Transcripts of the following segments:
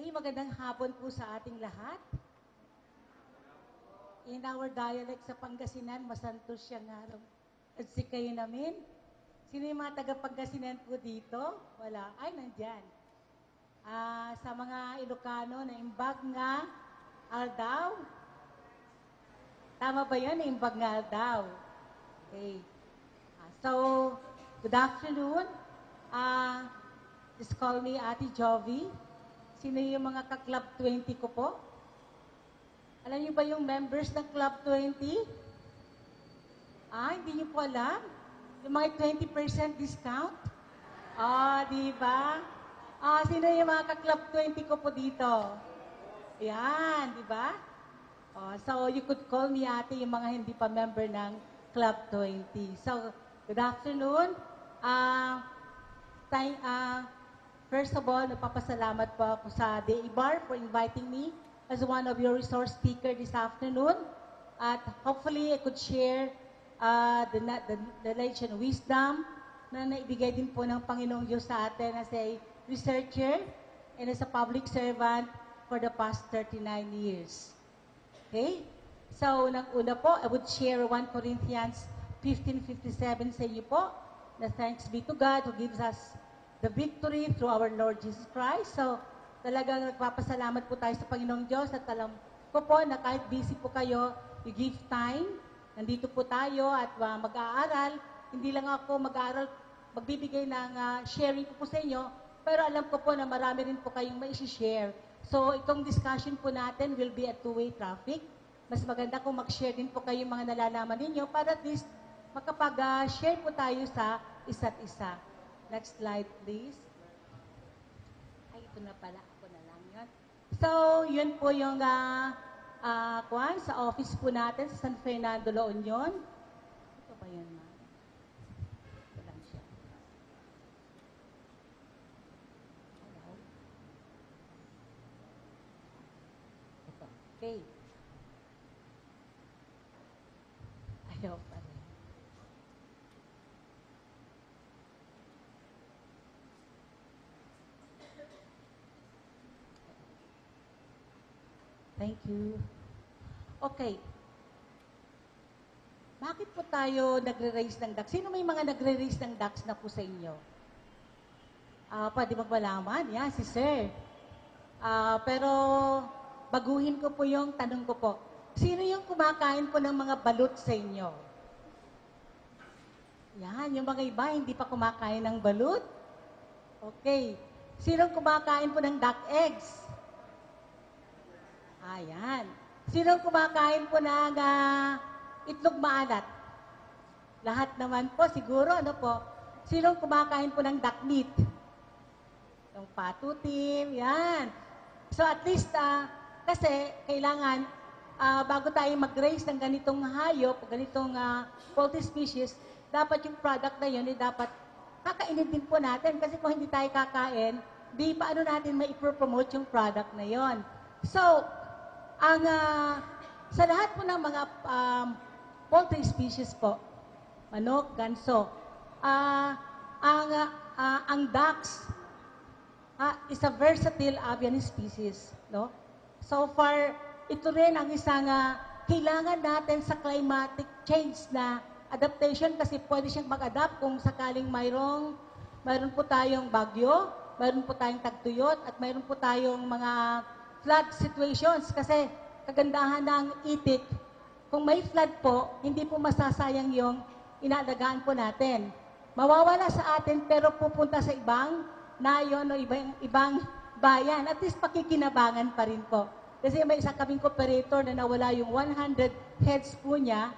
Okay, magandang hapon po sa ating lahat. In our dialect sa Pangasinan, masantos siyang araw. At si kayo namin. Sino yung mga taga Pangasinan po dito? Wala. Ay, nandyan. Sa mga Ilocano, na imbag nga aldaw. Tama ba yun? Imbag nga aldaw. Okay. So, good afternoon. Just call me Ate Jovi. Sino yung mga ka-Club 20 ko po? Alam niyo ba yung members ng Club 20? Hindi niyo po alam? Yung mga 20% discount? Di ba? Sino yung mga ka-Club 20 ko po dito? Yan, di ba? So you could call me ate yung mga hindi pa member ng Club 20. So, good afternoon. First of all, nagpapasalamat po ako sa DABAR for inviting me as one of your resource speaker this afternoon. At hopefully, I could share the knowledge and wisdom na naibigay din po ng Panginoong Diyos sa atin as a researcher and as a public servant for the past 39 years. Okay? So, unang-una po, I would share 1 Corinthians 15:57 sa inyo po, na thanks be to God who gives us the victory through our Lord Jesus Christ. So, talagang nagpapasalamat po tayo sa Panginoong Diyos at alam ko po na kahit busy po kayo, you give time. Nandito po tayo at mag-aaral. Hindi lang ako mag-aaral, magbibigay ng sharing ko po sa inyo, pero alam ko po na marami rin po kayong mai-share. So, itong discussion po natin will be a two-way traffic. Mas maganda kung mag-share din po kayo mga nalalaman ninyo para at least makapag-share po tayo sa isa't isa. Next slide, please. Ay, ito na pala. Ako na lang yun. So, yun po yung sa office po natin sa San Fernando, La Union. Ito ba yun, ma'am? Ito lang siya. Hello? Ito. Okay. Ayaw pa rin. Thank you. Okay. Bakit po tayo nagre-raise ng ducks? Sino may mga nagre-raise ng ducks na po sa inyo? Pwede magmalaman? Yan, si Sir. Pero baguhin ko po yung tanong ko po. Sino yung kumakain po ng mga balut sa inyo? Yan, yung mga iba hindi pa kumakain ng balut? Okay. Sino kumakain po ng duck eggs? Ayan. Sino kumakain po ng itlog maalat? Lahat naman po, siguro, ano po? Sino kumakain po ng duck meat? Yung patutim, yan. So at least, kasi kailangan, bago tayo mag-raise ng ganitong hayop, ganitong poultry species, dapat yung product na yun, dapat kakainin din po natin. Kasi kung hindi tayo kakain, di paano natin mai-promote yung product na yon. So, sa lahat po ng mga poultry species po, manok, ganso, ang ducks is a versatile avian species. No? So far, ito rin ang isang kailangan natin sa climatic change na adaptation kasi pwede siyang mag-adapt kung sakaling mayroon po tayong bagyo, mayroon po tayong tagtuyot, at mayroon po tayong mga flood situations kasi kagandahan ng itik, kung may flood po, hindi po masasayang yung inaalagaan po natin. Mawawala sa atin pero pupunta sa ibang nayon o ibang bayan. At least pakikinabangan pa rin po. Kasi may isa kaming cooperator na nawala yung 100 heads po niya,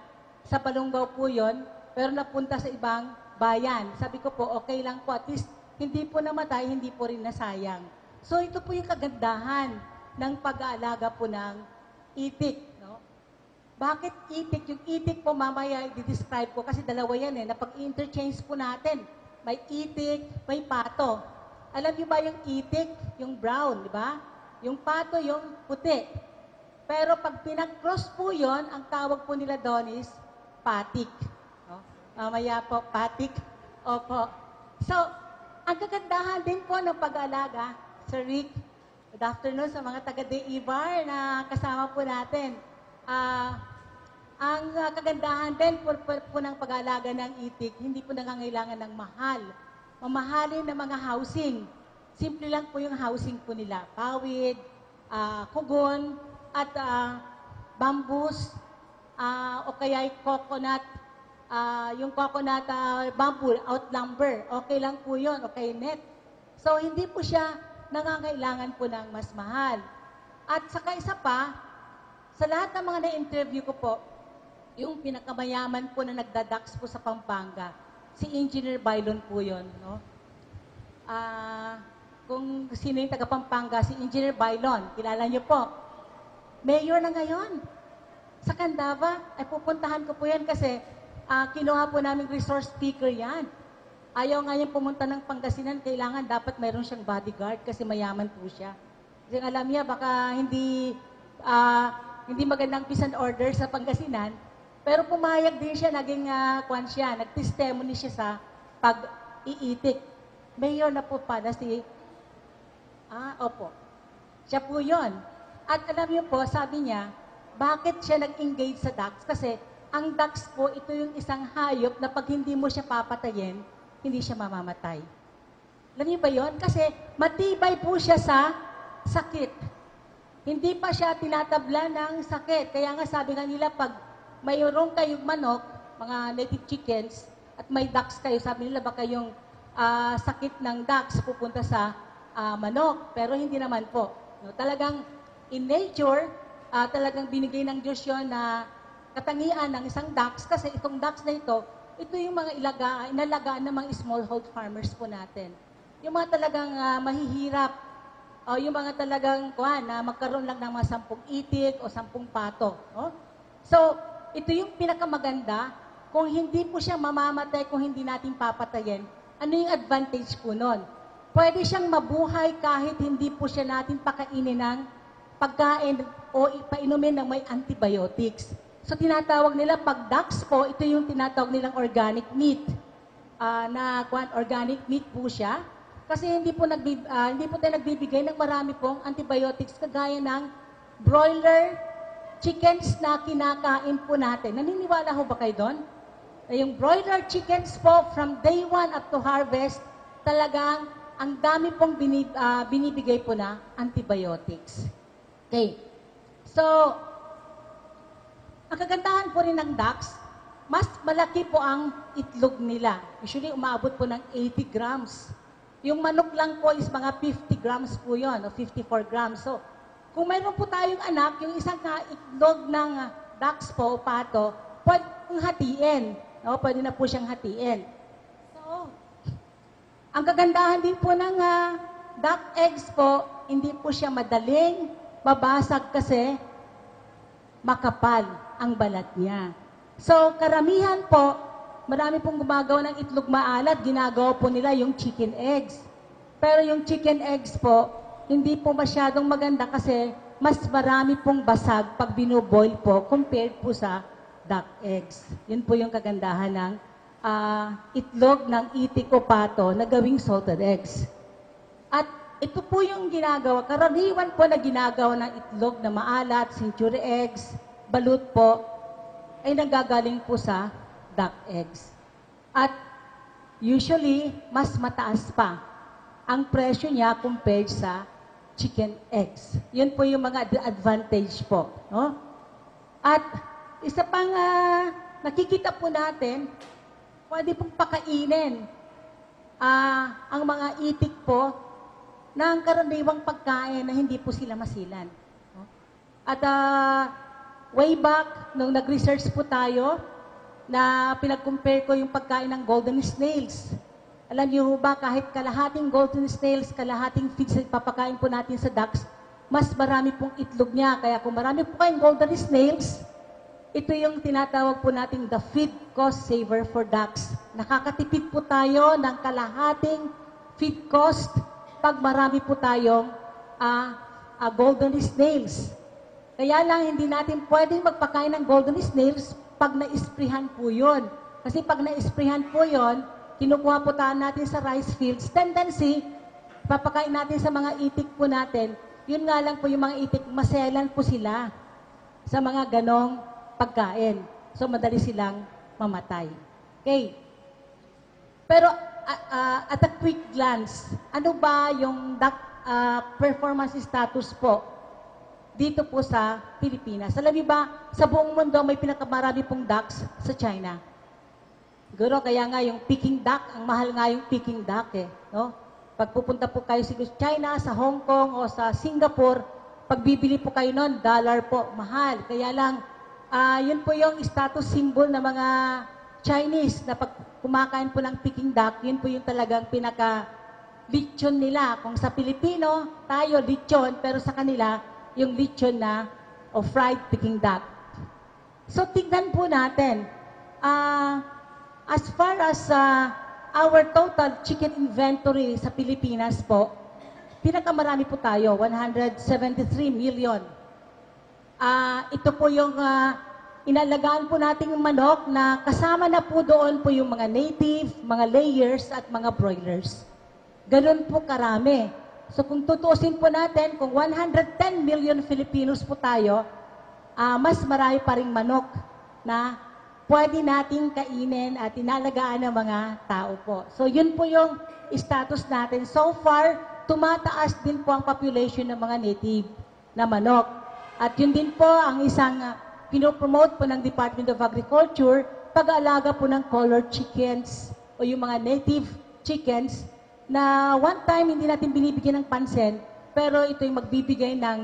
sa Balongaw po yun, pero napunta sa ibang bayan. Sabi ko po, okay lang po, at least hindi po namatay, hindi po rin nasayang. So ito po yung kagandahan ng pag-aalaga po ng itik. No? Bakit itik? Yung itik po mamaya i-describe ko kasi dalawa yan na pag-interchange po natin. May itik, may pato. Alam niyo ba yung itik? Yung brown, di ba? Yung pato, yung puti. Pero pag pinag-cross po yon, ang tawag po nila doon is patik. No? Mamaya po, patik. Opo. So, ang kagandahan din po ng pag-aalaga, Sir Rick, good afternoon sa mga taga-DEVAR na kasama po natin. Ang kagandahan din po ng pag-aalaga ng itik, hindi po nangangailangan ng mahal. Mamahalin ng mga housing. Simple lang po yung housing po nila. Pawid, kugon, at bamboos, o kaya coconut, yung coconut bamboo, out lumber. Okay lang po yun, okay net. So, hindi po siya nangangailangan po ng mas mahal. At saka isa pa, sa lahat ng mga na-interview ko po, yung pinakamayaman po na nagdadax po sa Pampanga, si Engineer Bailon po yun. No? Kung sino yung taga Pampanga, si Engineer Bailon, kilala niyo po. Mayor na ngayon. Sa Candaba, ay pupuntahan ko po yan kasi kinuha po namin resource speaker yan. Ayaw nga niyang pumunta ng Pangasinan, kailangan dapat mayroon siyang bodyguard kasi mayaman po siya. Kasi alam niya, baka hindi magandang peace and order sa Pangasinan, pero pumayag din siya, naging nag-testimony siya sa pag-iitik. Mayor na po pala si, opo, siya po yun. At alam niyo po, sabi niya, bakit siya nag-engage sa DAX? Kasi ang DAX po, ito yung isang hayop na pag hindi mo siya papatayin, hindi siya mamamatay. Alam niyo ba yun? Kasi matibay po siya sa sakit. Hindi pa siya tinatabla ng sakit. Kaya nga sabi nga nila, pag mayroong kayong manok, mga native chickens, at may ducks kayo, sabi nila baka yung sakit ng ducks pupunta sa manok. Pero hindi naman po. No, talagang in nature, talagang binigay ng Diyos yun na katangian ng isang ducks kasi itong ducks na ito yung mga inalagaan ng mga smallhold farmers po natin. Yung mga talagang mahihirap, yung mga talagang na magkaroon lang ng mga 10 itik o 10 pato. No? So, ito yung pinakamaganda. Kung hindi po siya mamamatay, kung hindi natin papatayin, ano yung advantage po nun? Pwede siyang mabuhay kahit hindi po siya natin pakainin ng pagkain o ipainumin ng may antibiotics. So, tinatawag nila, pag ducks po, ito yung tinatawag nilang organic meat. Organic meat po siya. Kasi hindi po tayo nagbibigay ng marami pong antibiotics kagaya ng broiler chickens na kinakain po natin. Naniniwala ho ba kayo doon? Yung broiler chickens po, from day 1 up to harvest, talagang ang dami pong binibigay po na antibiotics. Okay. So, ang kagandahan po rin ng ducks, mas malaki po ang itlog nila. Usually, umabot po ng 80 grams. Yung manok lang po is mga 50 grams po yun, o 54 grams. So, kung mayroon po tayong anak, yung isang itlog ng ducks po, o pato, pwede pong hatiin. No? Pwede na po siyang hatiin. So, ang kagandahan din po ng duck eggs po, hindi po siya madaling babasag kasi makapal ang balat niya. So, karamihan po, marami pong gumagawa ng itlog maalat, ginagawa po nila yung chicken eggs. Pero yung chicken eggs po, hindi po masyadong maganda kasi mas marami pong basag pag binuboil po compared po sa duck eggs. Yun po yung kagandahan ng itlog ng itik o pato na gawing salted eggs. At ito po yung ginagawa, karaniwan po na ginagawa ng itlog na maalat, century eggs, balut po, ay nanggagaling po sa duck eggs. At usually, mas mataas pa ang presyo niya compared sa chicken eggs. Yun po yung mga advantage po. No? At isa pang nakikita po natin, pwede pong pakainin ang mga itik po ng karaniwang pagkain na hindi po sila masilan. No? At way back, nung nag-research po tayo, na pinag-compare ko yung pagkain ng golden snails. Alam niyo ba, kahit kalahating golden snails, kalahating feeds na papakain po natin sa ducks, mas marami pong itlog niya. Kaya kung marami po kayong golden snails, ito yung tinatawag po natin the feed cost saver for ducks. Nakakatipid po tayo ng kalahating feed cost pag marami po tayong golden snails. Kaya lang, hindi natin pwedeng magpakain ng golden snails pag na-isprihan po yun. Kasi pag na-isprihan po yun, kinukuha po natin sa rice fields, tendency, papakain natin sa mga itik po natin, Yun nga lang po yung mga itik, maselan po sila sa mga ganong pagkain. So, madali silang mamatay. Okay. Pero, at a quick glance, ano ba yung performance status po dito po sa Pilipinas? Alam niyo ba, sa buong mundo may pinakamarami pong ducks sa China. Siguro, kaya nga yung Peking duck, ang mahal nga yung Peking duck eh. No? Pag pupunta po kayo sa China, sa Hong Kong o sa Singapore, pag bibili po kayo nun, $1 po, mahal. Kaya lang, yun po yung status symbol ng mga Chinese na pag kumakain po ng Peking duck, yun po yung talagang pinaka-lechon nila. Kung sa Pilipino, tayo lechon, pero sa kanila, yung lechon na o fried Peking duck. So, tignan po natin. As far as our total chicken inventory sa Pilipinas po, pinakamarami po tayo, 173 million. Ito po yung inalagaan po nating manok na kasama na po doon po yung mga native, mga layers at mga broilers. Ganun po karami. So kung tutuusin po natin, kung 110 million Filipinos po tayo, mas marami pa ring manok na pwede nating kainin at inalagaan ng mga tao po. So yun po yung status natin. So far, tumataas din po ang population ng mga native na manok. At yun din po ang isang pinopromote po ng Department of Agriculture, pag-aalaga po ng colored chickens o yung mga native chickens na one time hindi natin binibigyan ng pansin, pero ito yung magbibigay ng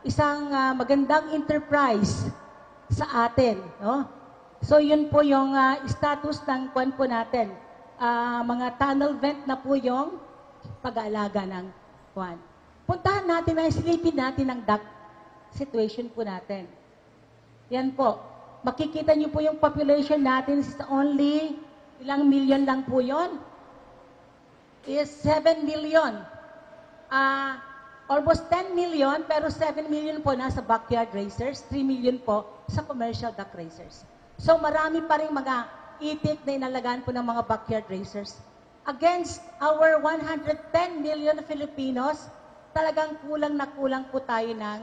isang magandang enterprise sa atin. No? So yun po yung status ng kwan po natin. Mga tunnel vent na po yung pag-aalaga ng kwan. Puntahan natin na silipin natin ang duck situation po natin. Yan po. Makikita niyo po yung population natin is only ilang million lang po yon. Is 7 million. Almost 10 million, pero 7 million po nasa backyard racers, 3 million po sa commercial duck racers. So marami pa rin mga itik na inalagaan po ng mga backyard racers. Against our 110 million Filipinos, talagang kulang na kulang po tayo ng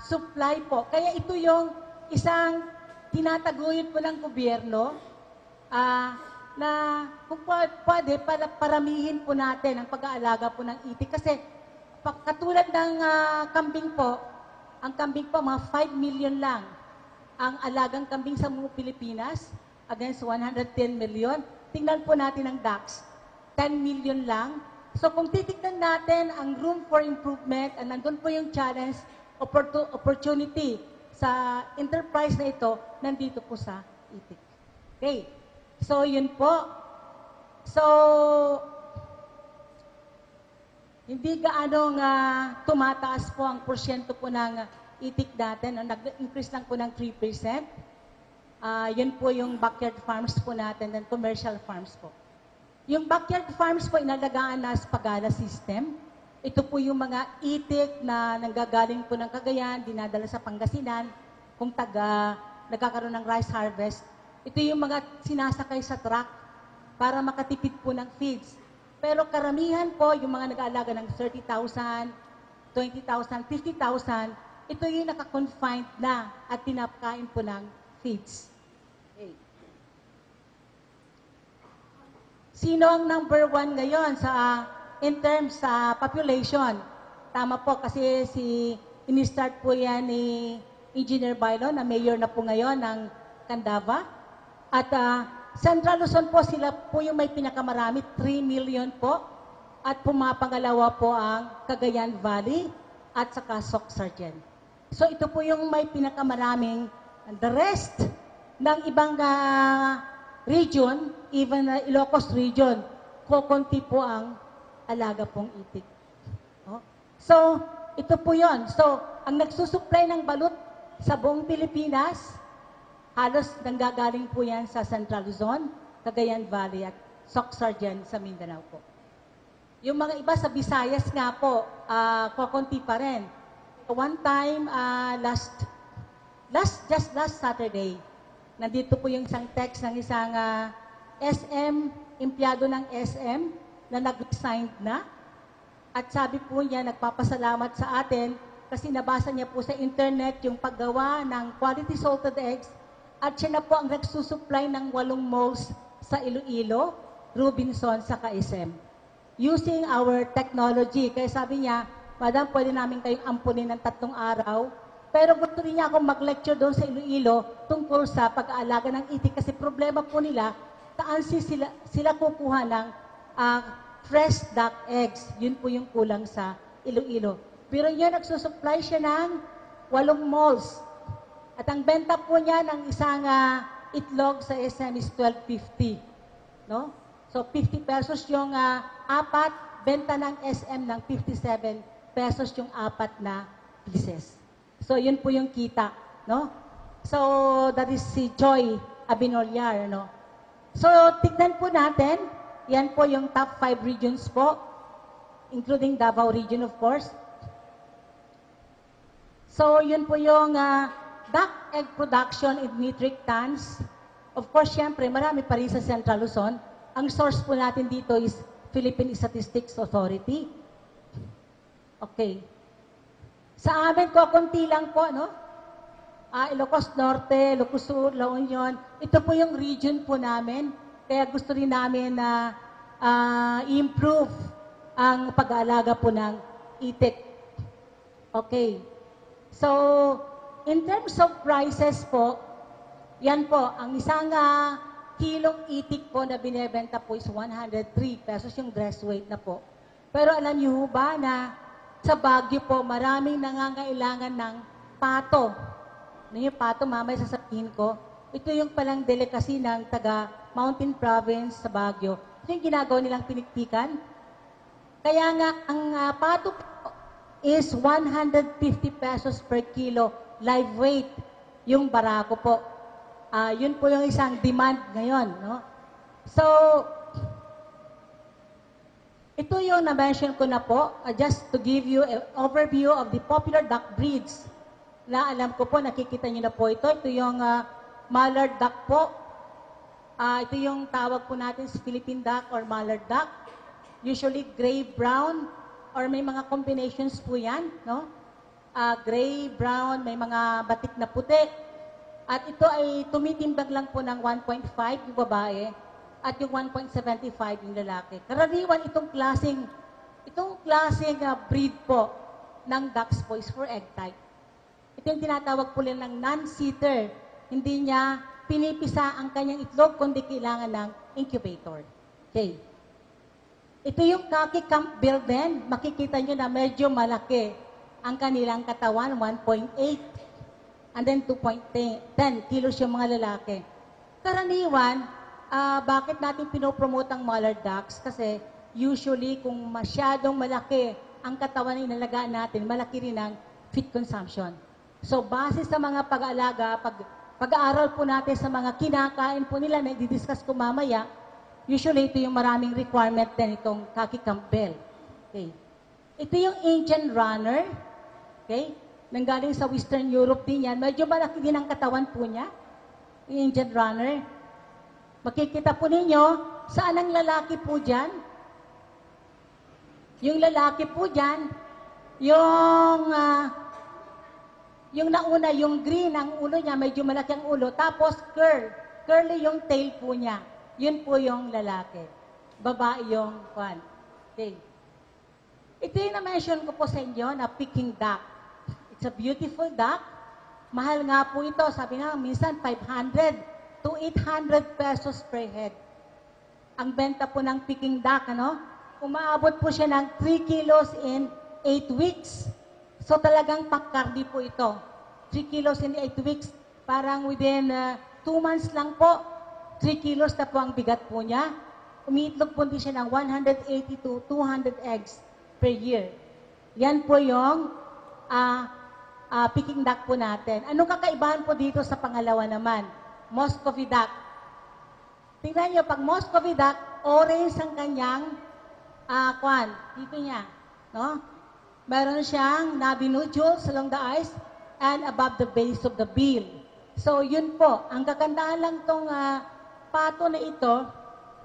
supply po. Kaya ito yung isang tinataguyod po ng gobyerno na kung pwede, paramihin po natin ang pag-aalaga po ng itik. Kasi katulad ng kambing po, ang kambing po, mga 5 million lang ang alagang kambing sa mga Pilipinas against 110 million. Tingnan po natin ang ducks, 10 million lang. So kung titignan natin ang room for improvement, and nandun po yung challenge, opportunity sa enterprise na ito, nandito po sa itik. Okay. So yun po. So, hindi gaano tumataas po ang porsyento po ng itik natin. Nag-increase lang po ng 3%. Yun po yung backyard farms po natin and commercial farms po. Yung backyard farms po, inalagaan na sa Pagana system. Ito po yung mga itik na nanggagaling po ng Cagayan, dinadala sa Pangasinan, kung nagkakaroon ng rice harvest. Ito yung mga sinasakay sa truck para makatipid po ng feeds. Pero karamihan po, yung mga nag-aalaga ng 30,000, 20,000, 50,000, ito yung nakakonfined na at pinapakain po ng feeds. Okay. Sino ang number 1 ngayon in terms sa population? Tama po kasi ini-start po yan ni Engineer Bailo na mayor na po ngayon ng Candaba. At Central Luzon po, sila po yung may pinakamarami, 3 million po. At pumapangalawa po ang Cagayan Valley at saka Soc-Sargen. So ito po yung may pinakamaraming. And the rest ng ibang region, even Ilocos region, kokonti po ang alaga pong itik. Oh. So, ito po yon. So, ang nagsusupply ng balut sa buong Pilipinas, halos nanggagaling po yan sa Central Luzon, Cagayan Valley at Soc-Sargen sa Mindanao po. Yung mga iba sa Visayas nga po, kokonti pa rin. One time, just last Saturday, nandito po yung isang text ng isang SM, empleyado ng SM, na nag-resign na. At sabi po niya, nagpapasalamat sa atin kasi nabasa niya po sa internet yung paggawa ng quality salted eggs at siya na po ang nagsusupply ng 8 malls sa Iloilo, Robinson, sa SM. Using our technology. Kaya sabi niya, Madam, pwede namin kayong ampunin ng 3 araw. Pero gusto rin niya akong mag-lecture doon sa Iloilo tungkol sa pag-aalaga ng itik kasi problema po nila, sila kukuha ng fresh duck eggs. Yun po yung kulang sa Iloilo. Pero yun, nagsusupply siya ng 8 malls. At ang benta po niya ng isang itlog sa SM is 12.50. No? So, 50 pesos yung 4, benta ng SM ng 57 pesos yung 4 na pieces. So, yun po yung kita. No? So, that is si Joy Abinolyar. No? So, tignan po natin. Yan po yung top 5 regions po, including Davao region, of course. So, yun po yung duck egg production in metric tons. Of course, syempre, marami pa rin sa Central Luzon. Ang source po natin dito is Philippine Statistics Authority. Okay. Sa amin ko, konti lang po, no? Ilocos Norte, Ilocos Sur, La Union. Ito po yung region po namin. Kaya gusto rin namin na i-improve ang pag-aalaga po ng itik. Okay. So, in terms of prices po, yan po, ang isang kilong itik po na binebenta po is 103 pesos yung dress weight na po. Pero alam niyo ba na sa Baguio po, maraming nangangailangan ng pato. Ano yung pato, mamaya sasabihin ko? Ito yung palang delicacy ng taga Mountain Province sa Baguio. Ito yung ginagawa nilang pinikpikan. Kaya nga, ang pato is 150 pesos per kilo live weight. Yung barako po. Yun po yung isang demand ngayon. No? So, ito yung na-mention ko na po, just to give you an overview of the popular duck breeds. Na alam ko po, nakikita niyo na po ito. Ito yung mallard duck po. Ito yung tawag po natin sa Philippine duck or mallard duck. Usually gray-brown or may mga combinations po yan. No? Gray, brown, may mga batik na puti. At ito ay tumitimbang lang po ng 1.5 yung babae at yung 1.75 yung lalaki. Karaniwan itong klaseng breed po ng ducks po is for egg type. Ito yung tinatawag po nila ng non-seater. Hindi niya pinipisa ang kanyang itlog kundi kailangan ng incubator. Okay. Ito yung khaki Campbell din. Makikita nyo na medyo malaki ang kanilang katawan, 1.8 and then 2.10 kilos yung mga lalaki. Karaniwan, bakit natin pinopromote ang mallard ducks? Kasi usually kung masyadong malaki ang katawan na inalagaan natin, malaki rin ang feed consumption. So base sa mga pag-aalaga, pag-aaral po natin sa mga kinakain po nila na i-discuss ko mamaya, usually ito yung maraming requirement din itong khaki Campbell. Okay. Ito yung Indian runner. Okay? Nanggaling sa Western Europe din yan. Medyo malaki din ang katawan po niya. Yung Indian runner. Makikita po ninyo, saan ang lalaki po dyan? Yung lalaki po dyan, yung nauna, yung green, ang ulo niya, medyo malaki ang ulo. Tapos curly yung tail po niya. Yun po yung lalaki. Babae yung kwan. Okay. Ito yung na-mention ko po sa inyo na Peking duck. It's a beautiful duck. Mahal nga po ito. Sabi nga, minsan 500 to 800 pesos per head. Ang benta po ng Peking duck, ano? Umaabot po siya ng 3 kilos in 8 weeks. So talagang pangkardi po ito. 3 kilos in 8 weeks. Parang within 2 months lang po, 3 kilos na po ang bigat po niya. Umiitlog po din siya ng 180 to 200 eggs per year. Yan po yung Peking duck po natin. Anong kakaibahan po dito sa pangalawa naman? Muscovy duck. Tingnan nyo, pag Muscovy duck, orange ang kanyang dito niya. No? Meron siyang nubby nodules along the eyes and above the base of the bill. So, yun po. Ang kagandahan lang tong pato na ito,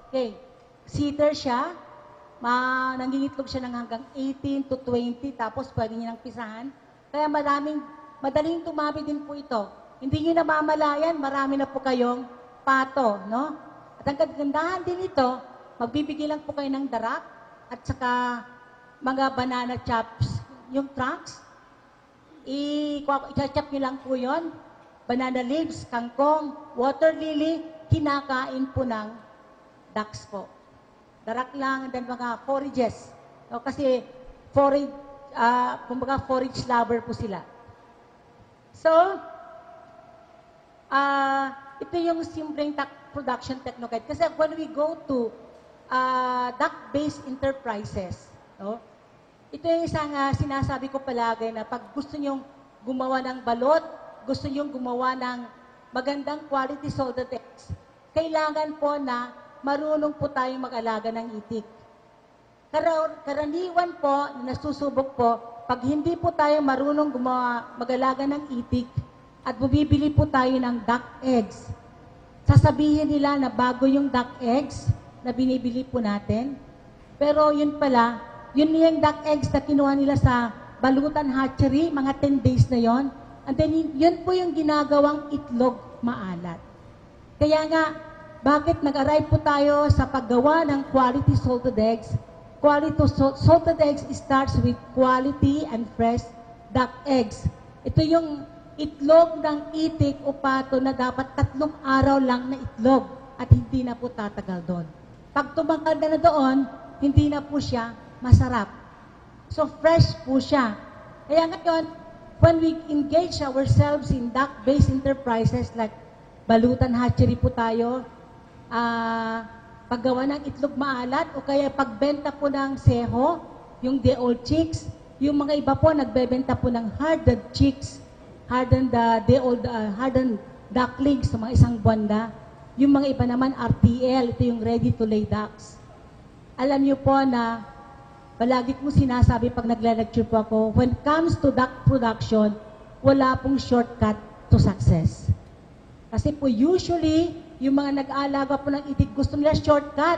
okay, seater siya, nangingitlog siya ng hanggang 18 to 20, tapos pwede niya nang pisahan. Kaya madaling tumabi din po ito. Hindi niyo namamalayan, marami na po kayong pato, no? At ang kagandahan din ito, magbibigay lang po kayo ng darak at saka mga banana chops, yung trunks. I-chop niyo lang po yon. Banana leaves, kangkong, water lily, kinakain po ng ducks po. Darak lang, and then mga forages. No, kasi kumbaga forage lover po sila. So, ito yung simpleng production technocide. Kasi when we go to duck-based enterprises, no, ito yung isang sinasabi ko palagi na pag gusto nyong gumawa ng balot, gusto nyong gumawa ng magandang quality salted eggs, kailangan po na marunong po tayong mag-alaga ng itik. Karaniwan po na nasusubok po, pag hindi po tayo marunong mag-alaga ng itik at bumibili po tayo ng duck eggs, sasabihin nila na bago yung duck eggs na binibili po natin. Pero yun pala, yun yung duck eggs na kinuha nila sa balutan hatchery, mga 10 days na yon. And then yun po yung ginagawang itlog maalat. Kaya nga, bakit nag-arrive po tayo sa paggawa ng quality salted eggs? Quality salted eggs starts with quality and fresh duck eggs. Ito yung itlog ng itik o pato na dapat 3 araw lang na itlog at hindi na po tatagal doon. Pag tumangkad na doon, hindi na po siya masarap. So fresh po siya. Kaya ngayon, when we engage ourselves in duck-based enterprises like balutan hatchery po tayo, paggawa ng itlog maalat o kaya pagbenta po ng seho, yung day-old chicks, yung mga iba po nagbebenta po ng hardened chicks, hardened ducklings sa mga isang buwan na. Yung mga iba naman RTL, ito yung ready-to-lay ducks. Alam niyo po na palagi kong sinasabi pag nagle-lecture po ako, when it comes to duck production, wala pong shortcut to success. Kasi po usually, yung mga nag-aalaga po ng itik, gusto nila shortcut.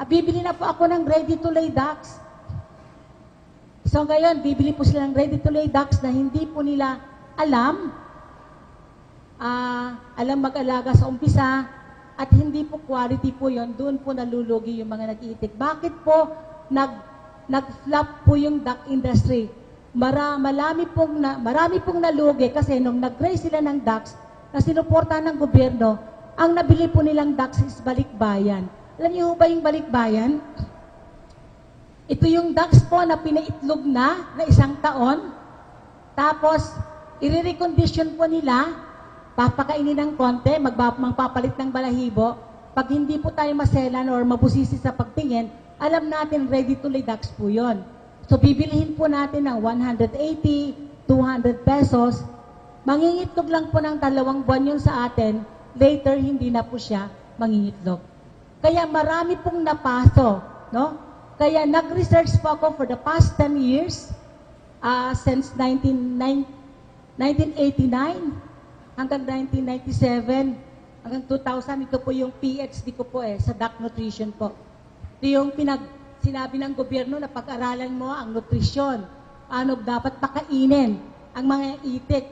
Bibili na po ako ng ready-to-lay ducks. So ngayon, bibili po sila ng ready-to-lay ducks na hindi po nila alam mag-alaga sa umpisa at hindi po quality po yon, doon po nalulugi yung mga nag-iitik. Bakit po nag-flop po yung duck industry? Marami pong nalugi kasi nung nag-raise sila ng ducks na sinuportahan ng gobyerno, ang nabili po nilang ducks is balikbayan. Alam niyo ba yung balikbayan? Ito yung ducks po na pinaitlog na 1 taon, tapos i-recondition po nila, papakainin ng konti, magpapalit ng balahibo. Pag hindi po tayo maselan or mabusisi sa pagtingin, alam natin ready-to-lay ducks po yon. So bibilihin po natin ng 180, 200 pesos, mangingitlog lang po ng 2 buwan yun sa atin, later hindi na po siya mangingitlog. Kaya marami pong napaso, no? Kaya nag-research po ako for the past 10 years, since 1989 hanggang 1997, hanggang 2000, ito po yung PhD ko po sa duck nutrition po. Ito yung sinabi ng gobyerno na pag-aralan mo ang nutrisyon, ano dapat pakainin ang mga itik,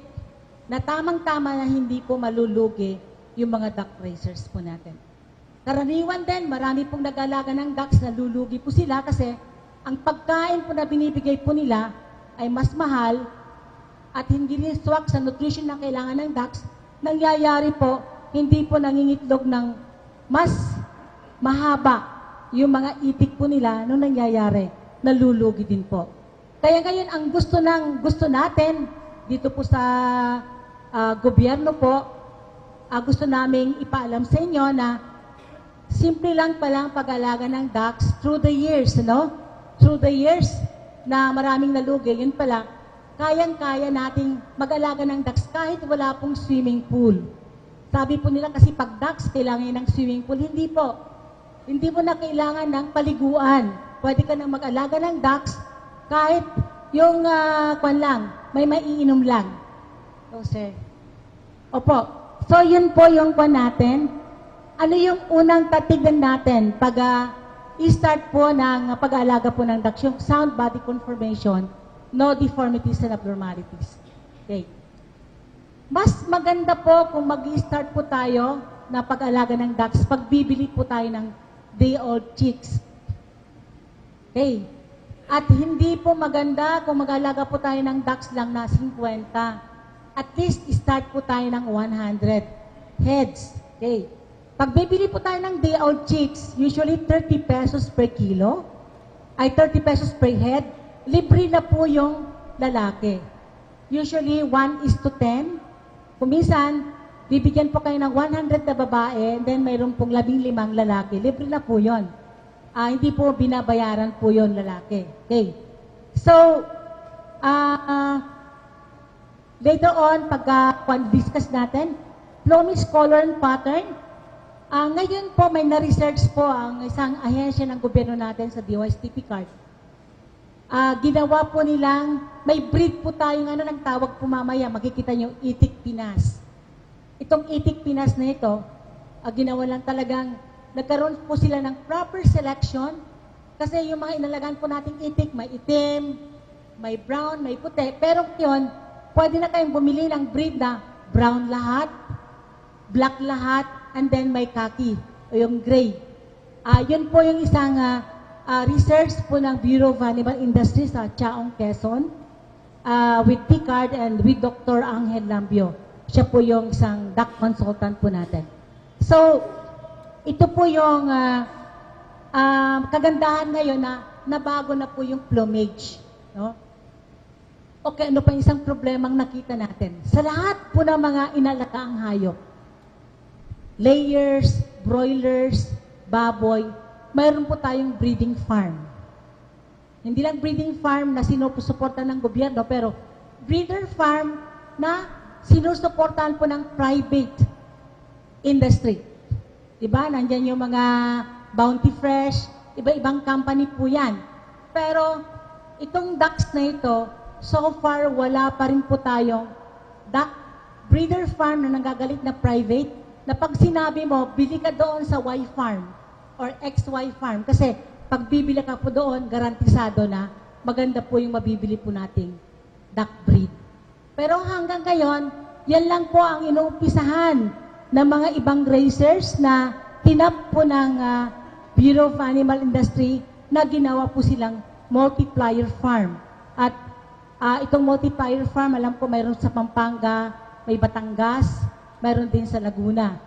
na tamang-tama na hindi po malulugi yung mga duck raisers po natin. Karaniwan din, marami pong nag-alaga ng ducks, nalulugi po sila kasi ang pagkain po na binibigay po nila ay mas mahal at hindi rin swak sa nutrition na kailangan ng ducks. Nangyayari po, hindi po nangingitlog ng mas mahaba yung mga itik po nila nung nangyayari, nalulugi din po. Kaya ngayon, ang gusto natin dito po sa gobyerno po, gusto naming ipaalam sa inyo na simple lang palang pag-alaga ng ducks through the years, no? Through the years na maraming nalugi, yun pala, kayang-kaya nating mag-alaga ng ducks kahit wala pong swimming pool. Sabi po nila kasi pag ducks, kailangan ng swimming pool. Hindi po. Hindi mo na kailangan ng paliguan. Pwede ka nang mag-alaga ng ducks kahit yung may maiinom lang. So, sir. Opo. So, yun po yung natin. Ano yung unang tatignan natin pag i-start po ng pag-aalaga po ng ducks, yung sound body conformation, no deformities and abnormalities. Okay. Mas maganda po kung mag-i-start po tayo na pag-alaga ng ducks, pagbibili po tayo ng day-old chicks. Okay. At hindi po maganda kung mag-alaga po tayo ng ducks lang na 50. At least, start po tayo ng 100 heads. Okay. Pag bibili po tayo ng day-old chicks, usually 30 pesos per kilo, ay 30 pesos per head, libre na po yung lalaki. Usually, 1:10. Kung minsan, bibigyan po kayo ng 100 na babae, and then mayroon pong 15 lalaki. Libre na po yun. Hindi po binabayaran po yun lalaki. Okay. So, later on, pag-discuss natin, Plomis color and pattern. Ngayon po, may na-research po ang isang ahensya ng gobyerno natin sa DOSTP card. Ginawa po nilang, may breed po tayong nagtawag po mamaya, makikita nyo, Itik Pinas. Itong Itik Pinas na ito, ginawa lang talagang, nagkaroon po sila ng proper selection, kasi yung mga inalagaan po nating itik, may itim, may brown, may puti, pero yun, pwede na kayong bumili ng breed na brown lahat, black lahat, and then may khaki, o yung gray. Yun po yung isang research po ng Bureau of Animal Industry sa Chaong, Quezon, with Picard and with Dr. Angel Lambio. Siya po yung isang duck consultant po natin. So, ito po yung kagandahan ngayon na nabago na po yung plumage. No? Okay, ano pa yung isang problemang nakita natin? Sa lahat po ng mga inalakaang hayop, layers, broilers, baboy, mayroon po tayong breeding farm. Hindi lang breeding farm na sinusuportahan ng gobyerno, pero breeder farm na sinusuportahan po ng private industry. Diba? Nandyan yung mga Bounty Fresh, iba-ibang company po yan. Pero itong ducks na ito, so far wala pa rin po tayong duck breeder farm na nanggagalit na private, na pag sinabi mo, bili ka doon sa Y farm or XY farm. Kasi pag bibili ka po doon, garantisado na maganda po yung mabibili po nating duck breed. Pero hanggang ngayon, yan lang po ang inuumpisahan ng mga ibang racers na tinap po ng Bureau of Animal Industry na ginawa po silang multiplier farm. At itong multiplier farm, alam ko mayroon sa Pampanga, may Batangas, mayroon din sa Laguna.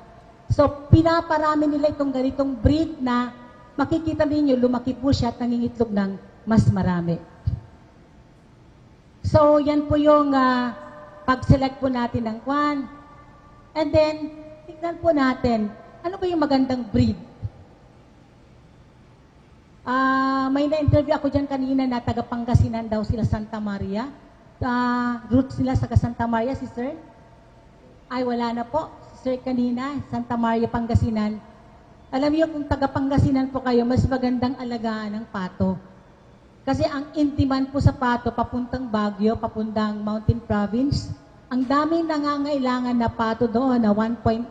So, pinaparami nila itong ganitong breed na makikita ninyo, lumaki po siya at nangingitlog ng mas marami. So, yan po yung pag-select po natin ng kwan. And then, tignan po natin, ano ba yung magandang breed? May na-interview ako dyan kanina na taga Pangasinan daw sila, Santa Maria. Roots nila sa Santa Maria, si Sir? Ay, wala na po. Si Sir kanina, Santa Maria, Pangasinan. Alam niyo kung taga Pangasinan po kayo, mas magandang alagaan ng pato. Kasi ang intiman po sa pato, papuntang Baguio, papuntang Mountain Province, ang daming nangangailangan na pato doon na 1 point.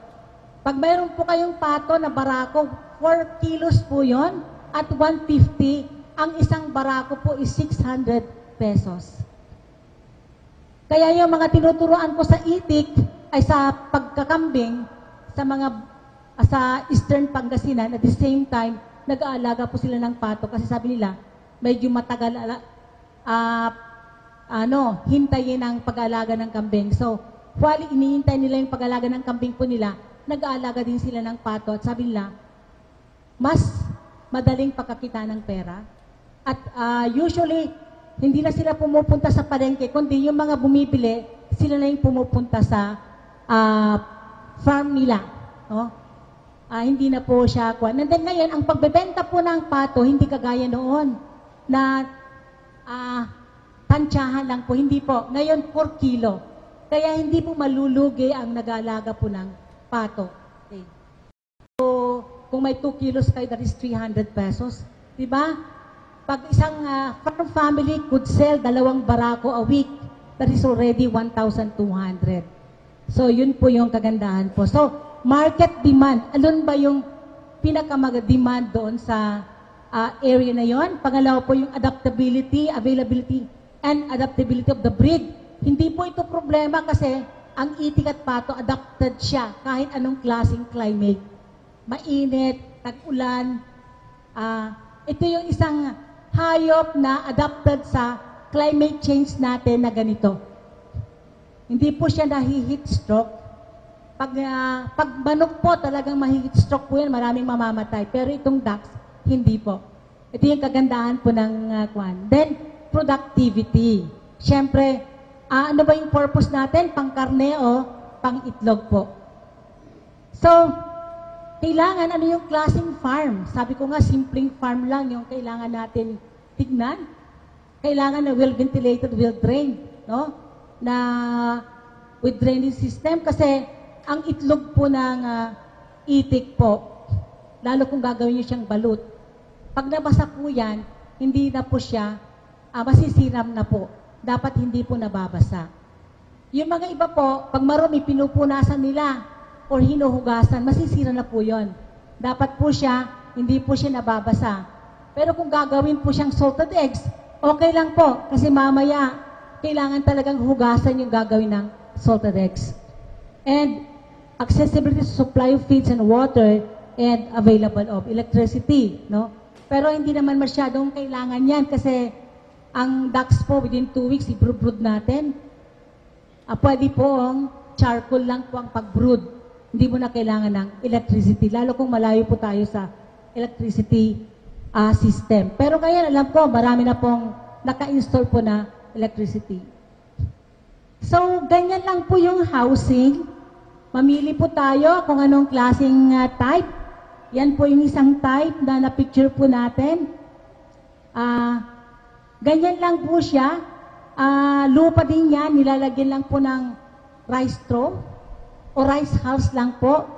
Pag mayroon po kayong pato na barako, 4 kilos po yon at 150, ang isang barako po is 600 pesos. Kaya yung mga tinuturuan ko sa itik ay sa pagkakambing sa Eastern Pangasinan, at the same time, nag-aalaga po sila ng pato kasi sabi nila, medyo matagal hintayin ang pag-aalaga ng kambing. So, while inihintay nila yung pag-aalaga ng kambing po nila, nag-aalaga din sila ng pato at sabi nila, mas madaling pagkakita ng pera. At usually, hindi na sila pumupunta sa palengke, kundi yung mga bumibili, sila na yung pumupunta sa farm nila. No? Hindi na po siya kwan. And then ngayon, ang pagbebenta po ng pato, hindi kagaya noon na tansyahan lang po. Hindi po. Ngayon, 4 kilo. Kaya hindi po malulugi ang nag-aalaga po ng pato. Okay. So, kung may 2 kilos kayo, that is 300 pesos. Diba? Pag isang farm family could sell 2 barako a week, that is already 1,200. So, yun po yung kagandahan po. So, market demand. Alon ba yung pinaka-demand doon sa area na yon. Pangalawa po yung adaptability, availability, and adaptability of the breed. Hindi po ito problema kasi ang itik at pato, adapted siya kahit anong klaseng climate. Mainit, tag-ulan. Ito yung isang hayop na adapted sa climate change natin na ganito. Hindi po siya nahi-heat stroke. Pag manok po, talagang mahi-heat stroke po yan, maraming mamamatay. Pero itong ducks, hindi po. Ito yung kagandahan po ng kwan. Then, productivity. Siyempre, ano ba yung purpose natin? Pang-karne o pang-itlog po? So, kailangan ano yung klaseng farm? Sabi ko nga, simpleng farm lang yung kailangan natin tignan. Kailangan na well-ventilated, well-drained, no? Na with drainage system kasi ang itlog po ng itik po, lalo kung gagawin niyo siyang balut. Pag nabasa po yan, hindi na po siya, masisiram na po. Dapat hindi po nababasa. Yung mga iba po, pag marumi, pinupunasan nila or hinuhugasan, masisira na po yon. Dapat po siya, hindi po siya nababasa. Pero kung gagawin po siyang salted eggs, okay lang po. Kasi mamaya, kailangan talagang hugasan yung gagawin ng salted eggs. And accessibility to supply of feeds and water and available of electricity, no? Pero hindi naman masyadong kailangan yan kasi ang ducks po within 2 weeks i-brood natin. Pwede po ang charcoal lang po ang pag-brood. Hindi mo na kailangan ng electricity, lalo kung malayo po tayo sa electricity system. Pero ngayon, alam ko, marami na pong naka-install po na electricity. So, ganyan lang po yung housing. Mamili po tayo kung anong klaseng type. Yan po yung isang type na na-picture po natin. Ganyan lang po siya. Lupa din yan, nilalagyan lang po ng rice straw o rice house lang po.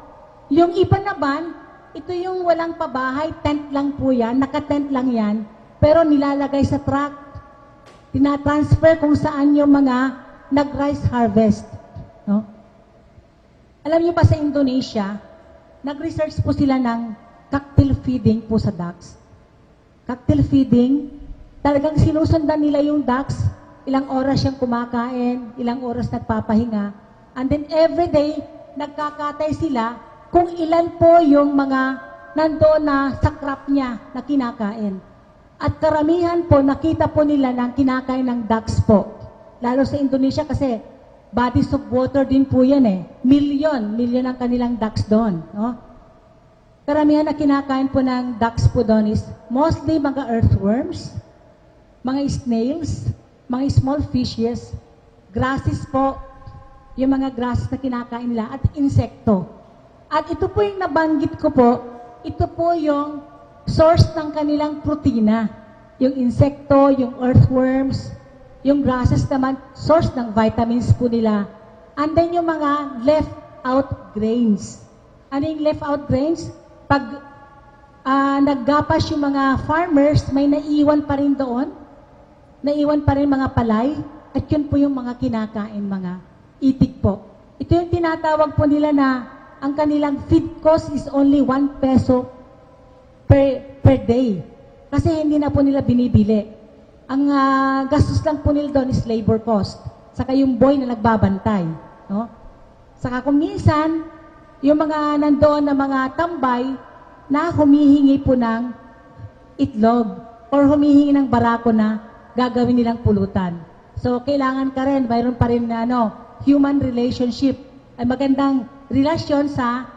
Yung iba naman, ito yung walang pabahay, tent lang po yan, naka-tent lang yan, pero nilalagay sa truck. Tinatransfer kung saan yung mga nag-rice harvest. No? Alam niyo pa sa Indonesia, nag-research po sila ng cocktail feeding po sa ducks. Cocktail feeding, talagang sinusundan nila yung ducks, ilang oras siyang kumakain, ilang oras nagpapahinga, and then every day, nagkakatay sila kung ilan po yung mga nandoon na sa crop niya na kinakain. At karamihan po, nakita po nila na kinakain ng ducks po. Lalo sa Indonesia kasi bodies of water din po yan eh. Million ang kanilang ducks doon. No? Karamihan na kinakain po ng ducks po doon is mostly mga earthworms, mga snails, mga small fishes, grasses po, yung mga grasses na kinakain nila, at insekto. At ito po yung nabanggit ko po, ito po yung source ng kanilang protina. Yung insekto, yung earthworms, yung grasses naman, source ng vitamins po nila. And then yung mga left-out grains. Ano yung left-out grains? Pag naggapas yung mga farmers, may naiwan pa rin doon. Naiwan pa rin mga palay. At yun po yung mga kinakain, mga itik po. Ito yung tinatawag po nila na ang kanilang feed cost is only 1 peso per day. Kasi hindi na po nila binibili. Ang gastos lang po nila doon is labor cost. Saka yung boy na nagbabantay. No? Saka kung minsan, yung mga nandoon na mga tambay na humihingi po ng itlog or humihingi ng barako na gagawin nilang pulutan. So, kailangan ka rin, mayroon pa rin human relationship. Ay magandang relasyon sa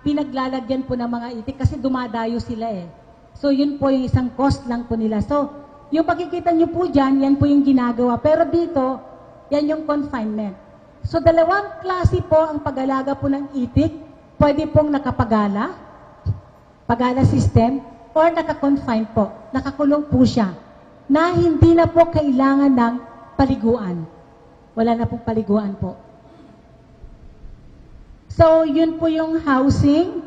pinaglalagyan po ng mga itik kasi dumadayo sila eh. So, yun po yung isang cost lang po nila. So, yung makikita nyo po dyan, yan po yung ginagawa. Pero dito, yan yung confinement. So, dalawang klase po ang pag-alaga po ng itik. Pwede pong nakapagala, pagala system, or naka-confine po. Nakakulong po siya. Na hindi na po kailangan ng paliguan. Wala na pong paliguan po. So, yun po yung housing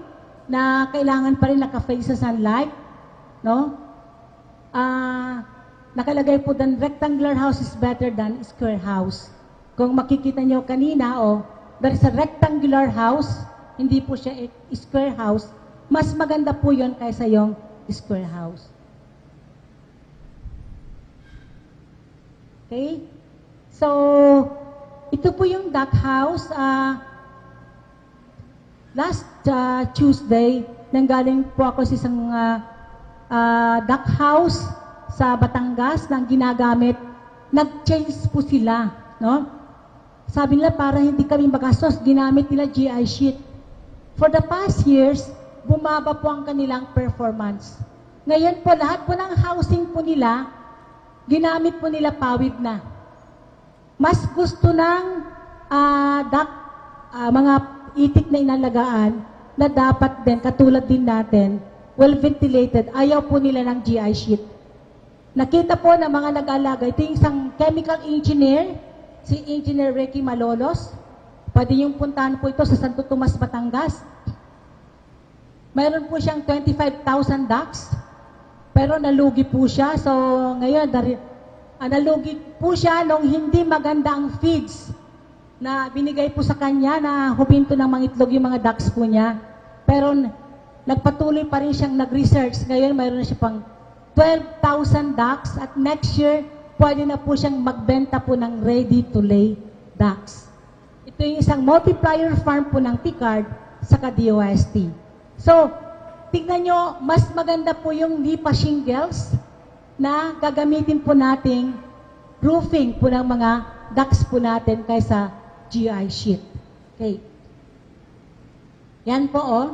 na kailangan pa rin naka-face sa sunlight. No? Nakalagay po doon, rectangular house is better than square house. Kung makikita nyo kanina, there is a rectangular house, hindi po siya square house, mas maganda po yun kaysa yung square house. Okay? So, ito po yung duck house. Last Tuesday, nanggaling po ako sa isang duck house sa Batangas na ginagamit. Nag-change po sila, no? Sabi nila para hindi kami magastos, ginamit nila GI sheet. For the past years, bumaba po ang kanilang performance. Ngayon po, lahat po ng housing po nila, ginamit po nila pawid na. Mas gusto ng mga itik na inalagaan na dapat din, katulad din natin, well-ventilated. Ayaw po nila ng GI sheet. Nakita po ng mga nag-alaga, ito yung isang chemical engineer, si Engineer Ricky Malolos. Pwede yung puntahan po ito sa Santo Tomas, Batangas. Mayroon po siyang 25,000 ducks, pero nalugi po siya. So, ngayon, nalugi po siya nung hindi maganda ang feeds na binigay po sa kanya na hupinto ng mga itlog yung mga ducks po niya. Pero nagpatuloy pa rin siyang nag-research. Ngayon, mayroon na siya pang 12,000 ducks at next year, pwede na po siyang magbenta po ng ready-to-lay ducks. Ito yung isang multiplier farm po ng Picard sa DOST. So, tignan nyo, mas maganda po yung lipa shingles na gagamitin po nating roofing po ng mga ducks po natin kaysa GI sheet. Okay. Yan po, oh.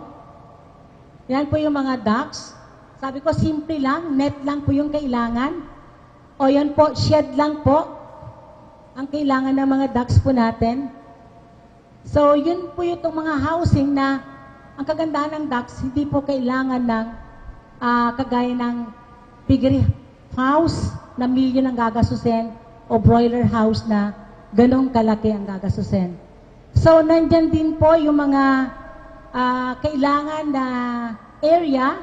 Yan po yung mga ducks. Sabi ko, simple lang, net lang po yung kailangan. O yan po, shed lang po ang kailangan ng mga ducks po natin. So, yun po yung mga housing na ang kagandahan ng ducks, hindi po kailangan ng kagaya ng piggery house na milyon ang gagasusin o broiler house na ganong kalaki ang gagasusin. So, nandyan din po yung mga kailangan na area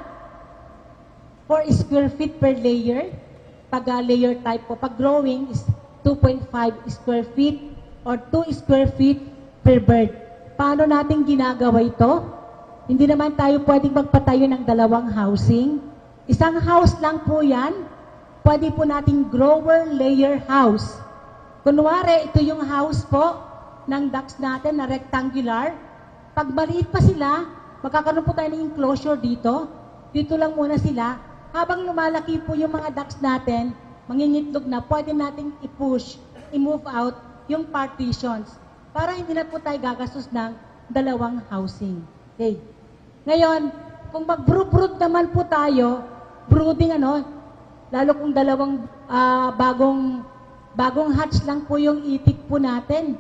4 square feet per layer. Pag layer type po, pag growing is 2.5 square feet or 2 square feet per bird. Paano natin ginagawa ito? Hindi naman tayo pwedeng magpatayo ng dalawang housing. Isang house lang po yan. Pwede po nating grower layer house. Kunwari, ito yung house po ng ducks natin na rectangular. Pag maliit pa sila, magkakaroon po tayo ng enclosure dito. Dito lang muna sila. Habang lumalaki po yung mga ducks natin, mangingitlog na, pwede nating i-push, i-move out yung partitions para hindi na po tayo gagastos ng dalawang housing. Okay. Ngayon, kung mag-brood naman po tayo, brooding lalo kung dalawang bagong hatch lang po yung itik po natin,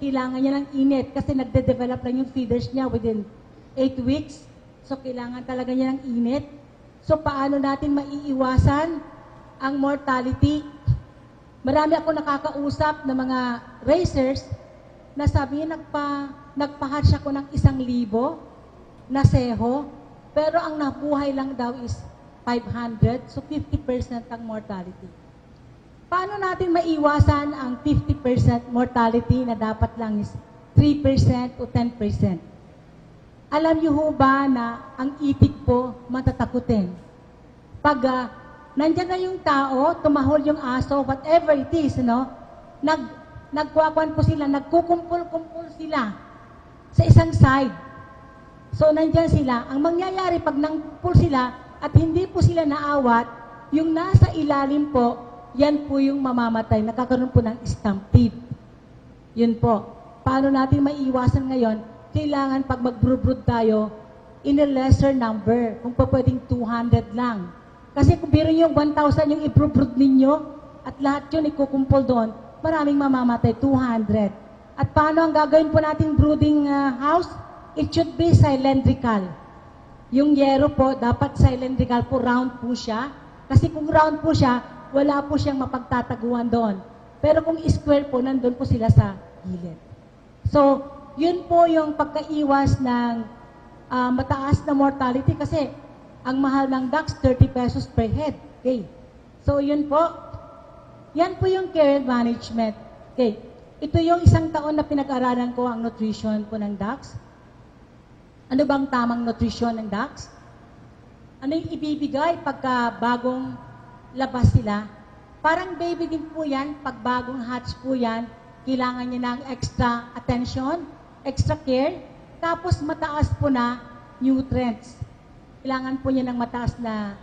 kailangan niya ng init kasi nagde-develop lang yung feeders niya within 8 weeks. So, kailangan talaga niya ng init. So, paano natin maiiwasan ang mortality? Marami ako nakakausap ng mga racers na sabi niya, nagpa-hatch ako ng 1,000 na seho, pero ang nabuhay lang daw is 500, so 50% ang mortality. Paano natin maiwasan ang 50% mortality na dapat lang is 3% o 10%? Alam niyo ho ba na ang itik po matatakutin? Pag nandyan na yung tao, tumahol yung aso, whatever it is, nagkukumpul po sila, nagkukumpul-kumpul sila sa isang side. So, nandyan sila. Ang mangyayari, pag nangkumpul sila at hindi po sila naawat, yung nasa ilalim po, yan po yung mamamatay. Nakakaroon po ng stampede. Yun po. Paano natin maiiwasan ngayon? Kailangan pag mag-brood tayo, in a lesser number. Kung pa pwedeng 200 lang. Kasi kung biro yung 1,000 yung i-brood ninyo, at lahat yun ikukumpul doon, maraming mamamatay, 200. At paano ang gagawin po nating brooding house? It should be cylindrical. Yung yero po, dapat cylindrical po, round po siya. Kasi kung round po siya, wala po siyang mapagtataguan doon. Pero kung square po, nandun po sila sa gilid. So, yun po yung pagkaiwas ng mataas na mortality kasi ang mahal ng ducks, 30 pesos per head. Okay. So, yun po. Yan po yung care management. Okay. Ito yung isang taon na pinag-aralan ko ang nutrition po ng ducks. Ano bang tamang nutrition ng ducks? Ano yung ibibigay pagka bagong labas sila? Parang baby din po yan, pag bagong hatch po yan, kailangan niya ng extra attention, extra care, tapos mataas po na nutrients. Kailangan po niya ng mataas na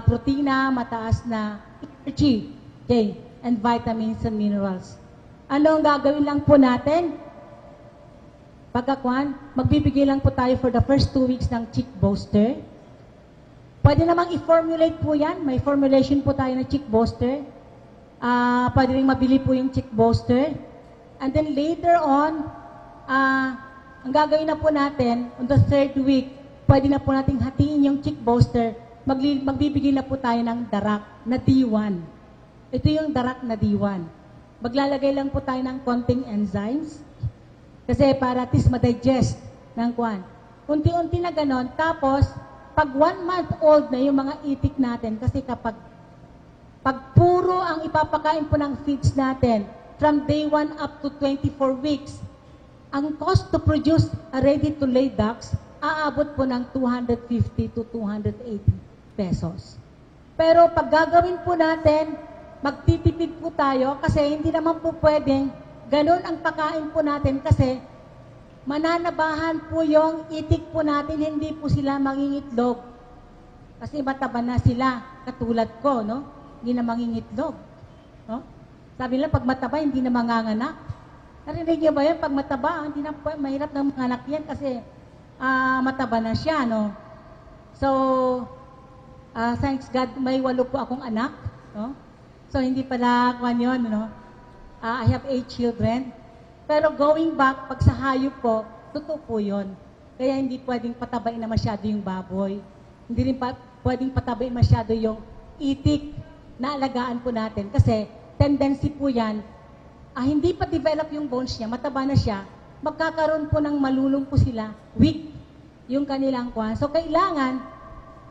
protina, mataas na energy, okay, and vitamins and minerals. Ano ang gagawin lang po natin? Pagkakuan, magbibigay lang po tayo for the first 2 weeks ng chick booster. Pwede namang i-formulate po yan. May formulation po tayo ng chick booster. Pwede rin mabili po yung chick booster. And then later on, ang gagawin na po natin, on the 3rd week, pwede na po natin hatiin yung chick booster. Magbibigay na po tayo ng darak na D1. Ito yung darak na D1. Maglalagay lang po tayo ng konting enzymes. Kasi para at least ma-digest ng kwan. Unti-unti na ganon. Tapos, pag 1 month old na yung mga itik natin, kasi kapag puro ang ipapakain po ng feeds natin, from day 1 up to 24 weeks, ang cost to produce a ready-to-lay ducks, aabot po ng 250 to 280 pesos. Pero pag gagawin po natin, magtitipid po tayo kasi hindi naman po pwedeng ganun ang pakain po natin kasi mananabahan po yung itik po natin, hindi po sila mangingitlog. Kasi mataba na sila, katulad ko, no? Hindi na mangingitlog. No? Sabi nila, pag mataba, hindi na manganganak. Narinig niyo ba yan? Pag mataba, hindi na po, mahirap na manganak yan kasi mataba na siya, no? So, thanks God, may 8 po akong anak, no? So, hindi pala kwan yun, no? I have 8 children. Pero going back, pag sa hayop po, totoo po yun. Kaya hindi pwedeng patabain na masyado yung baboy. Hindi rin pwedeng patabain masyado yung itik na alagaan po natin. Kasi tendency po yan, hindi pa develop yung bones niya, mataba na siya, magkakaroon po ng malulong po sila, weak yung kanilang kwan. So kailangan,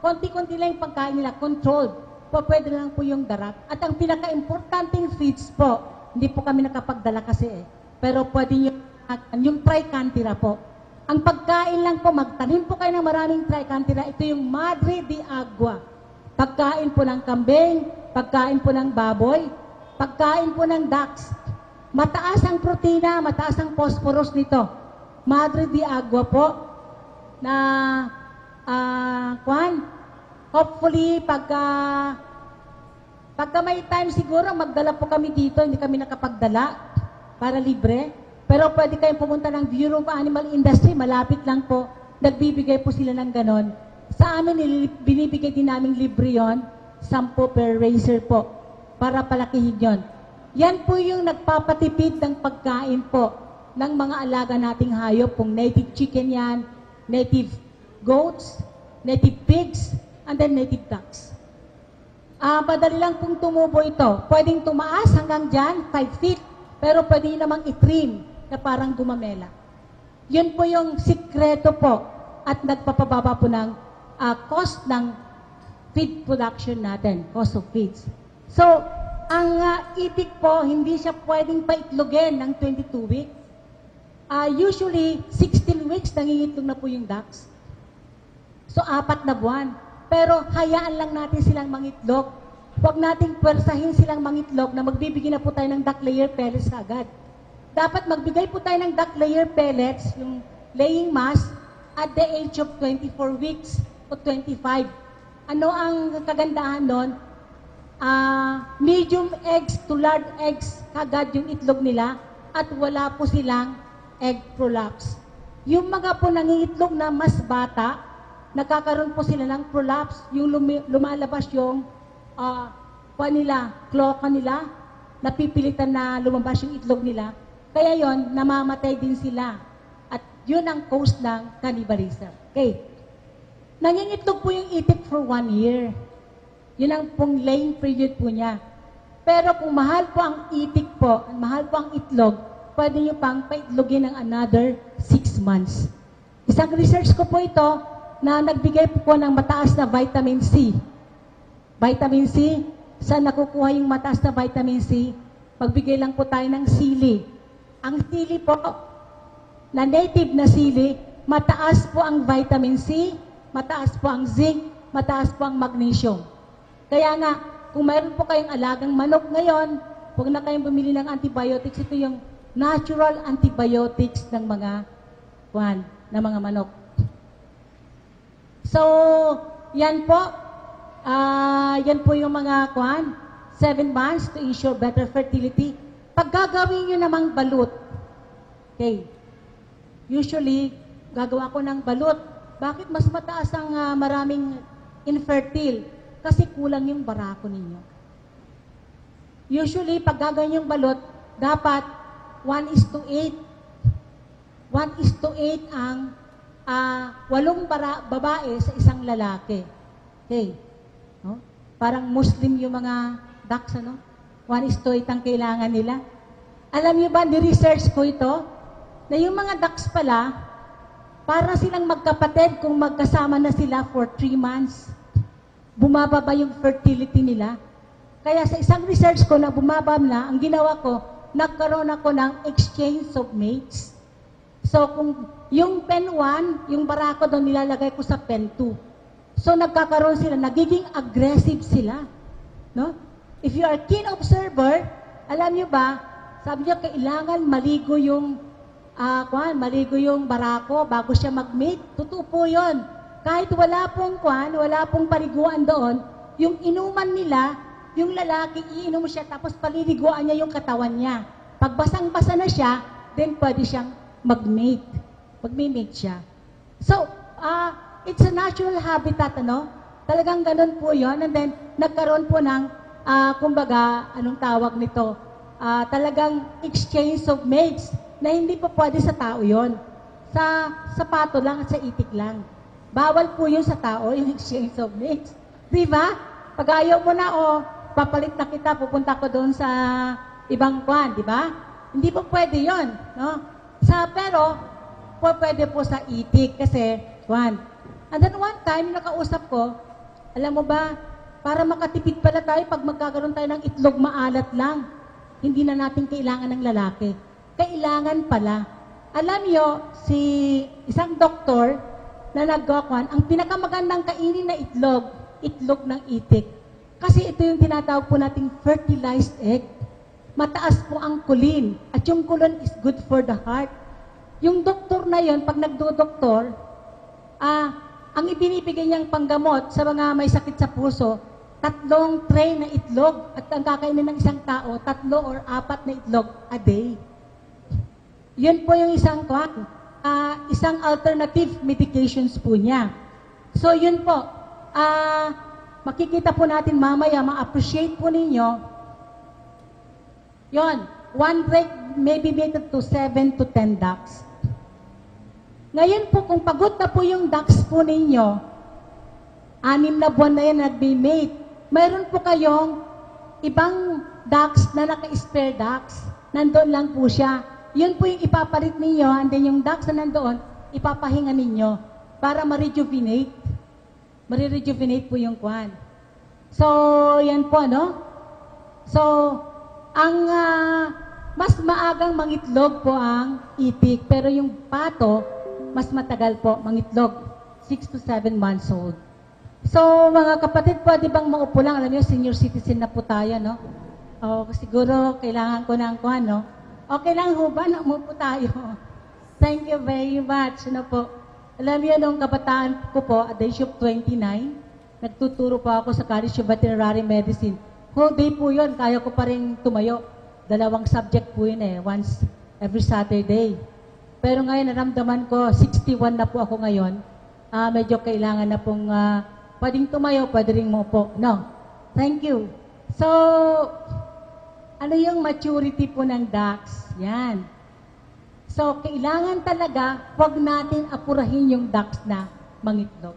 konti-konti lang yung pagkain nila, controlled. Pwede lang po yung darak. At ang pinaka-importanting feeds po, hindi po kami nakapagdala kasi pero pwede yung tricantira po. Ang pagkain lang po, magtanim po kayo ng maraming tricantira. Ito yung Madre de Agua. Pagkain po ng kambing, pagkain po ng baboy, pagkain po ng ducks. Mataas ang protina, mataas ang phosphorus nito. Madre de Agua po, na, hopefully, pagka may time siguro, magdala po kami dito, hindi kami nakapagdala para libre. Pero pwede kayong pumunta ng Bureau of Animal Industry, malapit lang po. Nagbibigay po sila ng ganon. Sa amin, binibigay din namin libre yon, 10 per racer po, para palakihin yon. Yan po yung nagpapatipid ng pagkain po ng mga alaga nating hayop, kung native chicken yan, native goats, native pigs, and then native ducks. Madali lang pong tumubo ito. Pwedeng tumaas hanggang dyan, 5 feet. Pero pwede namang i-trim na parang gumamela. Yun po yung sikreto po at nagpapababa po ng cost ng feed production natin, cost of feeds. So, ang itik po, hindi siya pwedeng paitlogin ng 22 weeks. Usually, 16 weeks nangingitlog na po yung ducks. So, 4 na buwan. Pero hayaan lang natin silang mangitlog. Huwag nating pwersahin silang mangitlog na magbibigay na po tayo ng duck layer pellets agad. Dapat magbigay po tayo ng duck layer pellets, yung laying mass, at the age of 24 weeks o 25. Ano ang kagandahan nun? Medium eggs to large eggs kagad yung itlog nila at wala po silang egg prolapse. Yung mga po nangingitlog na mas bata, nagkakaroon po sila ng prolapse, yung lumalabas yung cloaca nila, napipilitan na lumabas yung itlog nila. Kaya yon, namamatay din sila. At yun ang cause ng cannibalism. Okay. Nangingitlog po yung itik for 1 year. Yun ang pong laying period po niya. Pero kung mahal po ang itik po, mahal po ang itlog, pwede nyo pang paitlogin ng another 6 months. Isang research ko po ito na nagbigay po ng mataas na vitamin C. Vitamin C, saan nakukuha yung mataas na vitamin C? Pagbigay lang po tayo ng sili. Ang sili po, na native na sili, mataas po ang vitamin C, mataas po ang zinc, mataas po ang magnesium. Kaya nga, kung mayroon po kayong alagang manok ngayon, huwag na kayong bumili ng antibiotics. Ito yung natural antibiotics ng mga manok. So, yan po. Yan po yung mga 7 months to ensure better fertility. Pag gagawin nyo namang balut, okay, usually, gagawa ko ng balut. Bakit mas mataas ang maraming infertile? Kasi kulang yung barako ninyo. Usually, pag gagawin yung balot, dapat 1:8. 1:8 ang 8 babae sa isang lalaki. Okay. No? Parang Muslim yung mga ducks, ano? 1:8 ang kailangan nila. Alam niyo ba, ni-research ko ito, na yung mga ducks pala, para silang magkapatid kung magkasama na sila for 3 months. Bumababa yung fertility nila. Kaya sa isang research ko na bumaba na, ang ginawa ko, nagkaroon ako ng exchange of mates. So, kung yung pen 1, yung barako doon nilalagay ko sa pen 2. So, nagkakaroon sila, nagiging aggressive sila. No? If you are keen observer, alam nyo ba, sabi niya, kailangan maligo yung barako bago siya mag-mate. Totoo po yun. Kahit wala pong paliguan doon, yung inuman nila, yung lalaki, iinom siya, tapos paliliguan niya yung katawan niya. Pag basang-basa na siya, then pwede siyang mag-mate. Mag-mate siya. So, it's a natural habitat, ano? Talagang ganun po yun. And then, nagkaroon po ng, anong tawag nito? Talagang exchange of mates na hindi pa pwede sa tao yon. Sa pato lang at sa itik lang. Bawal po yun sa tao, yung exchange of mates. Di ba? Pag ayaw mo na, papalit na kita, pupunta ko doon sa ibang di ba? Hindi po pwede yon, no? Pero, pwede po sa itik kasi, And then one time, nakausap ko, alam mo ba, para makatipid pala tayo, pag magkakaroon tayo ng itlog, maalat lang. Hindi na natin kailangan ng lalaki. Kailangan pala. Alam nyo, isang doktor na ang pinakamagandang kainin na itlog ng itik. Kasi ito yung tinatawag po nating fertilized egg. Mataas po ang kulin. At yung kulin is good for the heart. Yung doktor na yon, pag nagdodoktor, ang ibinibigay niyang panggamot sa mga may sakit sa puso, 3 tray na itlog. At ang kakainin ng isang tao, 3 or 4 na itlog a day. Yun po yung isang alternative medications po niya. So yun po, makikita po natin mamaya, ma-appreciate po ninyo, yun, 1 break may be mated to 7 to 10 ducks. Ngayon po, kung pagod na po yung ducks po ninyo, 6 na buwan na yan nag-mate, mayroon po kayong ibang ducks na naka-spare ducks. Nandoon lang po siya. Yun po yung ipapalit ninyo, and then yung ducks na nandoon, ipapahinga ninyo para ma-rejuvenate. Ma-rejuvenate po yung So, yan po, no? So, ang mas maagang mangitlog po ang itik, pero yung pato, mas matagal po mangitlog, 6 to 7 months old. So, mga kapatid, pwede bang maupo lang? Alam niyo, senior citizen na po tayo, no? Siguro, kailangan ko ng no? Okay lang ho ba na umupo tayo? Thank you very much. Ano po? Alam niyo, nung kabataan ko po, at the age of 29, nagtuturo po ako sa College of Veterinary Medicine. Whole day po yun, kaya ko pa rin tumayo. 2 subject po yun once every Saturday. Pero ngayon, naramdaman ko, 61 na po ako ngayon. Medyo kailangan na pong pwedeng tumayo, pwede rin mo No. Thank you. So, ano yung maturity po ng ducks? Yan. So, kailangan talaga, huwag natin apurahin yung ducks na mangitlog.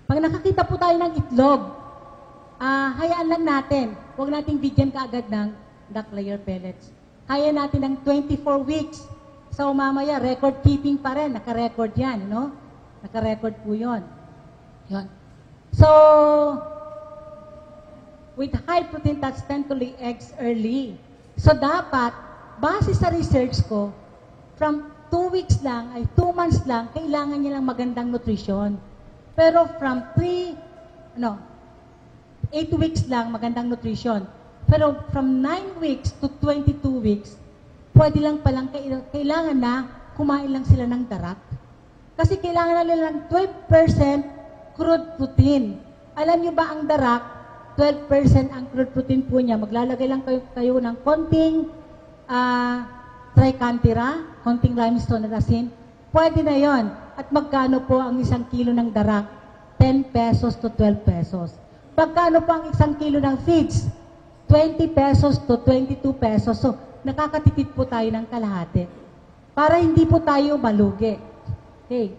Pag nakakita po tayo ng itlog, hayaan lang natin. Huwag nating bigyan kaagad ng duck layer pellets. Hayaan natin ng 24 weeks. So, mamaya, record keeping pa rin. Naka-record yan, no? Naka-record po yun. Yun. So, with high protein ducks tend to lay eggs early. So, dapat, base sa research ko, from 2 weeks lang, 2 months lang, kailangan niya lang magandang nutrition. Pero from 8 weeks lang, magandang nutrition. Pero from 9 weeks to 22 weeks, pwede lang palang kailangan na kumain lang sila ng darak. Kasi kailangan na nila ng 12% crude protein. Alam niyo ba ang darak, 12% ang crude protein po niya. Maglalagay lang kayo ng konting tricanthera, konting limestone at asin. Pwede na yon. At magkano po ang 1 kilo ng darak? 10 pesos to 12 pesos. Magkano po ang 1 kilo ng feeds? 20 pesos to 22 pesos. So, nakakatipid po tayo ng kalahati. Para hindi po tayo malugi. Okay.